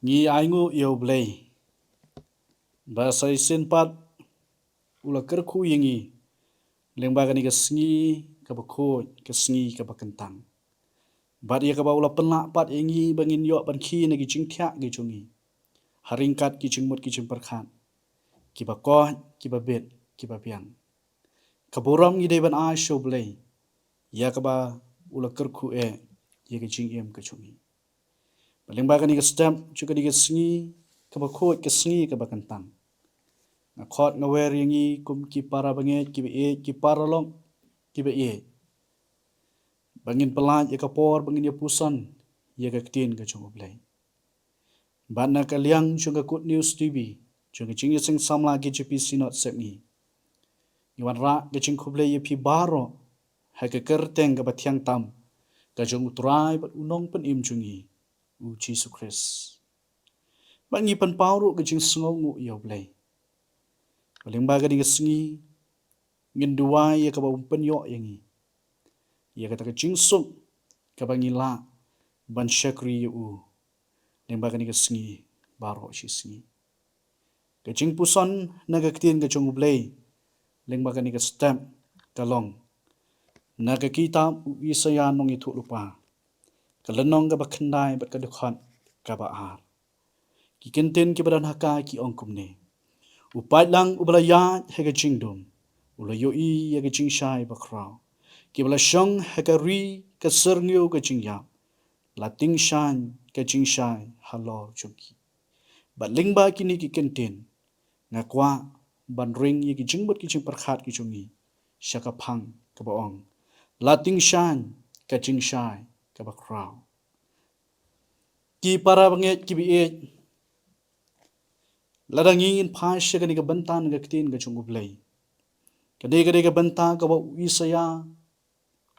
ngi aingu yo blay ba sai sin pat ula kerku yingi lengba gani ka sngi ka ba kho ka sngi ka ba kentang bat ya ka ba ula penla pat yingi bangin yo ban khi na gi ching thya gi chungi haringkat ki chingmut ki chimperkhan ki ba ko ki ba bet ki ba piang ka boram ngi de ban a show blay ya ka ba ula kerku ye ki ching em ka chungi lengba gani ka stamp chu ka di ka sngi ka ba kho ka sngi ka ba kentang na khot nga wer yangi kum ki para bange ki para long ki ba e bangin pelan ya ka por bangin ya pusan ya ka tin ka chung blai ban na ka liang chung ka good news tv chung ka ching sing samla ki gp sinot sekni yuan ra ka ching khuble ye phi baro ha ka kerteng ka ba thiang tam ka chung utrai bat unong pen im chungi u Jesus Christ bangi pan pawru ka ching sngo ngu yo blai paling baga di sengi ngin dua ya ka ba umpen yo yangi ya ka ta ka jingsuk ka ba ngila ban shakri u leng baga ni ka sengi baro shi sengi ka jing puson na ka ktin ka chung blay leng baga ni ka stamp ka long na ka kita u isaya nong itu lupa ka lenong ka ba khandai bat ka dukhan ka ba ar ki kenten ki badan haka ki ongkum ne upai lang ubala ya hega jingdom ula yo I hega jing shai bakrao ki bala shong hega ri ka serngyo ka jingya la ting shan ka jing shai halo chunki ba lingba kini ki kenten nga kwa ban ring ye ki jingbot ki jing parkhat ki chungi shaka phang ka ba ong la ting shan ka jing shai ka bakrao ki para banget ki bi ladang ingin pasya kani ka bantan ka ktin ka chung ublay kade ka banta ka ba isaya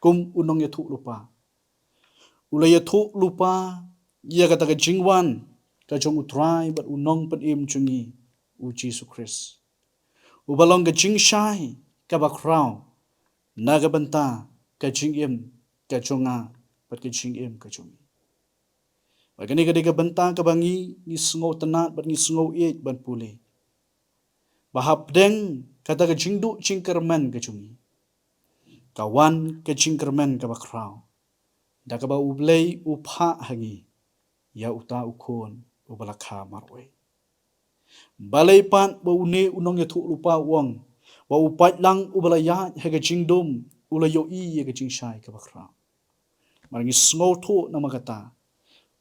kum unong ya thu lupa ulay ya thu lupa ya kata ka jingwan ka chung utrai bat unong pan im chungi u Jesus Christ ubalong ka jing shai ka ba kraw na ka banta ka jing im ka chunga bat ka jing im ka chungi bagani ka banta ka bangi ni sngo tanat bat ni sngo ban pule bahap deng kata ka jingdu jingkerman ka chungi kawan ka jingkerman ka bakraw da ka ba ublay upha hangi ya uta ukon ubalakha marwe balay pan ba une unong ya thu lupa wong wa upat lang ubalaya hega jingdom ulayo I hega jingshai ka bakraw marangi sngo thu na magata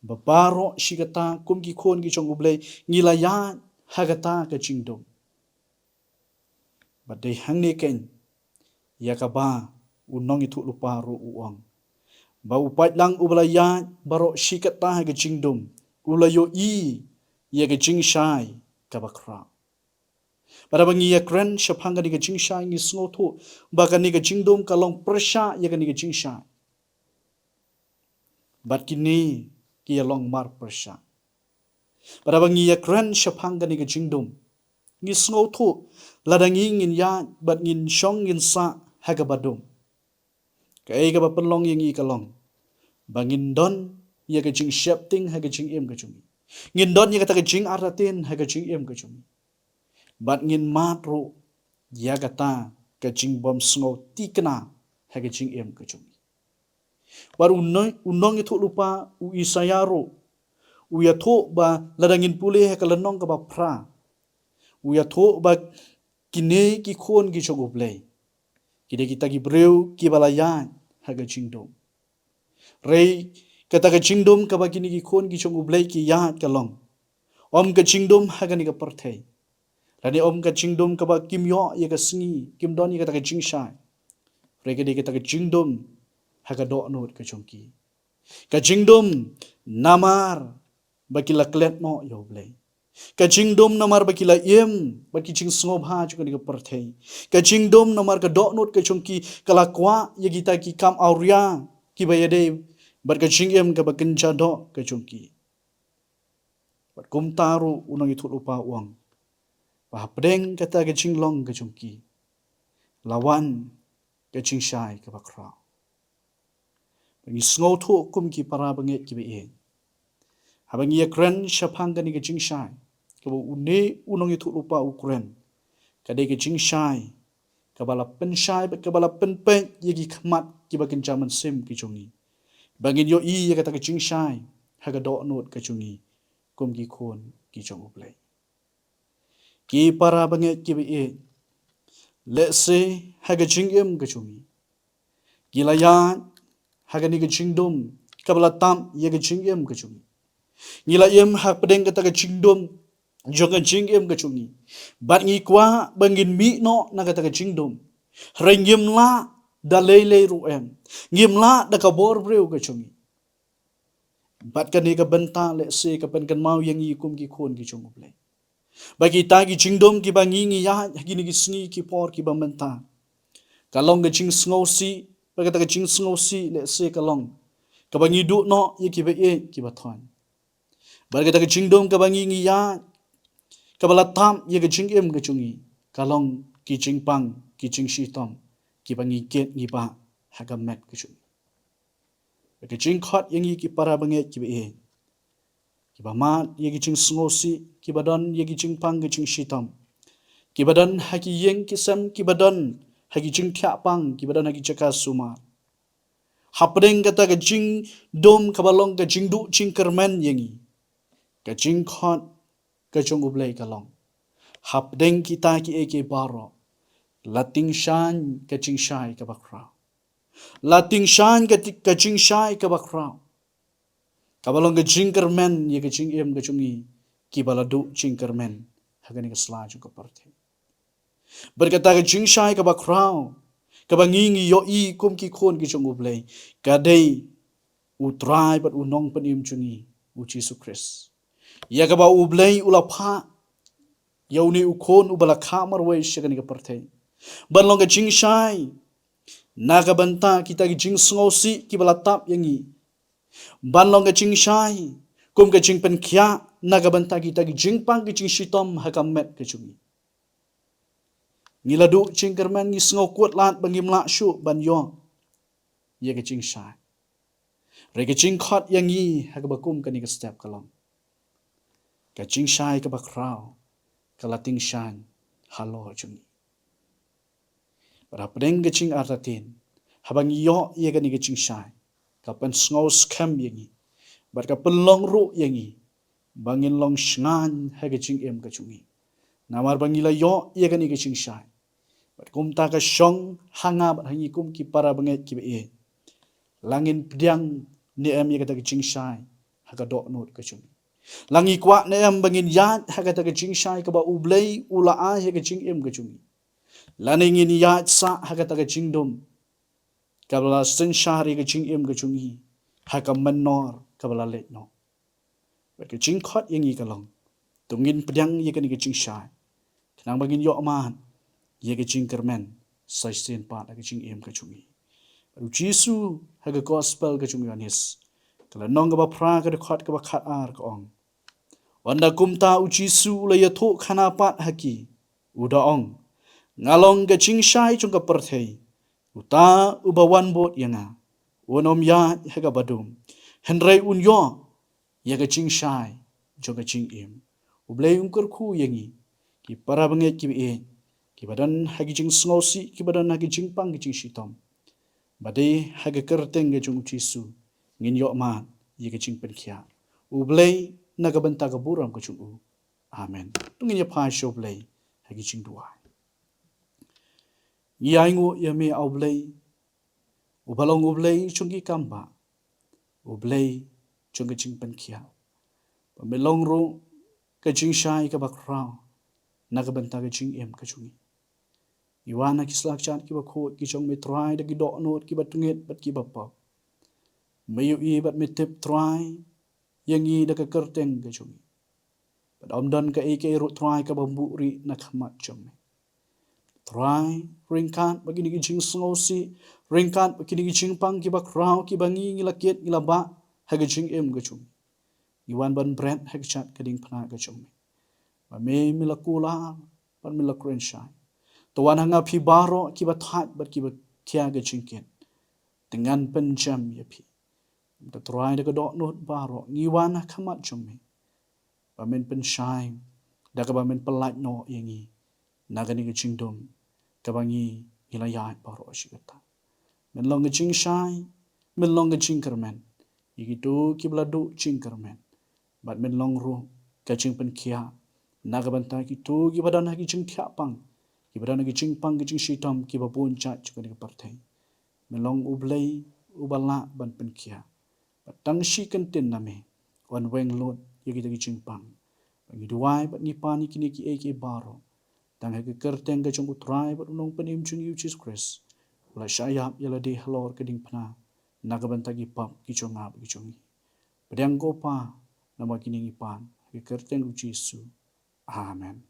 babaro shigata kumki khon ki chong ublay ngilaya hagata ka jingdom badai hangne ken yakaba unong itu lupa ru uang ba upat lang ublaya baro shikata ha ga jingdom ulayo I ya ga jingshai ka bakra para bangi ya kran shaphanga ni ga jingshai ni sngo thu ba ga ni ga jingdom ka long prasha ya ga ni ga jingshai bat kini ki ya long mar prasha para bangi ya kran shaphanga ni ga jingdom ni sngo thu ladangi ngin ya bat ngin shong ngin sa haga badum kai ga ba pelong yangi kalong bangin don ya ga jing shapting haga jing em ga chumi ngin don ya ga ta ga jing aratin haga jing em ga chumi bat ngin matro ya ga ta ga jing bom sngo tikna haga jing em ga chumi baru unong itu lupa u isayaro u ya tho ba ladangin pule ha kalanong ka ba pra u ya tho ba kine ki khon ki chogublay kide kita ki breu ki balayan haga jingdom rei kata ka jingdom ka ba kini ki khon ki chogublay ki ya kalong om ka jingdom haga ni ka parthai rani om ka jingdom ka ba kimyo ya ka singi kimdon ya kata ka jingshai rei kide kita ka jingdom haga do not ka chongki ka jingdom namar bakila klet no yo blay ka jingdom namar bakila yem baki jing sngob ha chu ka parthai ka jingdom namar ka do not ka chongki kala kwa yagita ki kam auria ki bayade bar ka jingem ka bakin do ka chongki bat kum taru unang itu lupa uang ba pedeng kata ka jinglong ka chongki lawan ka jingshai ka bakra bagi sngo thu kum ki para banget ki be habang ia kren syapang gani ke jing shai kaba une unong itu lupa ukren kadai ke jing shai kabala pen shai kabala pen pen yegi khamat kiba kenjaman sim ki chungi bangin yo i kata ke jing shai haga do not ke chungi kum ki khon ki chong uplay ki para banget ki be let's say haga jing em ke chungi gilayan haga ni ke jing dom kabala tam ye ke jing em ke chungi ngila em hak pedeng kata ke jing dom jonga jing em ke chungi bat ngi kwa bangin mi no na kata ke jing dom rengim la da lele ru em ngim la da ka bor breu ke chungi bat kan ni ka benta le se ka pen kan mau yang i kum ki khon ki chung uplay bagi ta ki jing dom ki bangi ngi ya gi ni ki sngi ki por ki ba menta kalong ke jing sngo si ba kata ke jing sngo si le se kalong ka bangi du no ye ki be e ki ba thon ba kata ke jing dom ka bangi ngi ya ka bala tam ye ke jing em ke chungi kalong ki jing pang ki jing shi tom ki bangi ket ngi ba ha ka met ke chungi ba ke jing khot yang i ki para banget ki be e ki ba mat ye ki jing sngo si ki ba don ye ki jing pang ki jing shi tom ki ba don ha ki yeng ki sam ki ba don ha ki jing thya pang ki ba don ha ki chaka suma hapdeng kata ke jing dom ka balong ke jing du jing kermen yengi ke jing khot ke chung ublay kalong hapdeng kita ki eke baro lating shan ke jing shai ka bakra lating shan ke jing shai ka bakra ka balong ke jing kermen ye ke jing em ke chungi ki baladu jing kermen hagani ke sla ju ka parthe berkata ke jing shai ka bakra ka bangingi yo i kum ki khon ki chung ublay ka dei utrai bat unong panim chungi u Jesus Christ ya ka ba ublay ulapha yauni ukhon ubala khamar wai shagani ka parthe banlong ka jing shai naga banta kita ki jing sngosi ki bala tap yangi banlong ka jing shai kum ka jing pen khya naga banta kita ki jing pang ki jing shitom hakam met ka chungi ngiladu jing kerman ngi sngo kuat lat bangim la shu ban yo ye ka jing shai re ka jing khot yangi hakaba kum ka ni ka step kalong ka jing shai ka ba krao ka lating shan halo chungi para pedeng ke jing artatin habang yo ye ka ni ka jing shai ka pen sngo scam yangi bar ka pelong ru yangi bangin long shngan ha ka jing em ka chungi namar bangila yo ye ka ni ka jing shai bar kum ta ka shong hanga bat hangi kum ki para banget ki be langin pdiang ni em ye ka ta ka jing shai ha ka do not ka chungi langi kwa ne em bangin yat ha ka ta ka jing shai ka ba ublay ula a ye ka jing em ka chungi laning in yat sa ha ka ta ka jing dom ka bala sen shari ka jing em ka chungi ha ka manor ka bala let no ba ka jing khot yangi ka long tungin pdiang ye ka ni ka jing shai nang bangin yo man ye ka jing kermen sai sen pa ka jing em ka chungi ru jisu ha ka gospel ka chungi anis kala nong ka ba pra ka khot ka ba khat ar ka ong wanda kumta u jisu la ya tho khana pat haki uda ong ngalong ka jing shai chung ka perthei uta ubawan bot yanga wonom ya ha ka badum henrei un yo ye ka jing shai chung ka jing em ublei ungkur khu yangi ki para banget ki e ki badan hagi jing sngosi ki badan hagi jing pang ki jing shitom bade hagi kerteng ge jung jisu ngin yo ma ye ge jing pen khia ublei naga banta ka buram ka chung u amen tungin ya pha sho blei hagi jing duwa yangu ya me ublei ubalong ublei chung ki kamba ublei chung ge jing pen khia pamelong ro ka jing shai ka bakrao naga banta ka jing em ka chungi iwana kislak chan ki ba kho ki chong me try da ki do not ki ba tunget bat ki ba pa mayu i bat me tip try yangi da ka kerteng ka chungi bat omdan ka e ke ro try ka bambu ri na khamat chong try ringkan bagi ni ki jing sngosi ringkan bagi ni ki jing pang ki ba krao ki bangi ngila ket ngila ba ha ka jing em ka chungi iwan ban brand ha ka chat ka ding phna ka chong ba me milakula ban milakren shai tuan hanga phi baro ki ba that bat ki ba kya ga chingken dengan penjam ya phi ta try de dok not baro ngiwana khamat jome ba men pen shai da ka ba men pelat no yangi nagani ke chingdom ka bangi ilaya baro shigata men long ke ching shai men long ke ching kermen yigitu kibladu ching kermen bat men long ru ka ching pen kia naga banta ki tu ki badan ki ching thia pang ki badan ki ching pang ki ching shitam ki ba pun cha chukani ka parthai men long ublei ubala ban pen kia tang shi kan tin na me wan weng lot yegi gi ching pang ngi duai bat ni pani kini ki eke baro tang ha ke kerteng ga chung utrai bat nong panim chung yu Jesus Christ la shayap yala de halor ke ding phna naga banta ki pap ki chonga ki chongi pedang ko pa nama kini ngi pan ke kerteng u Jesus Amen.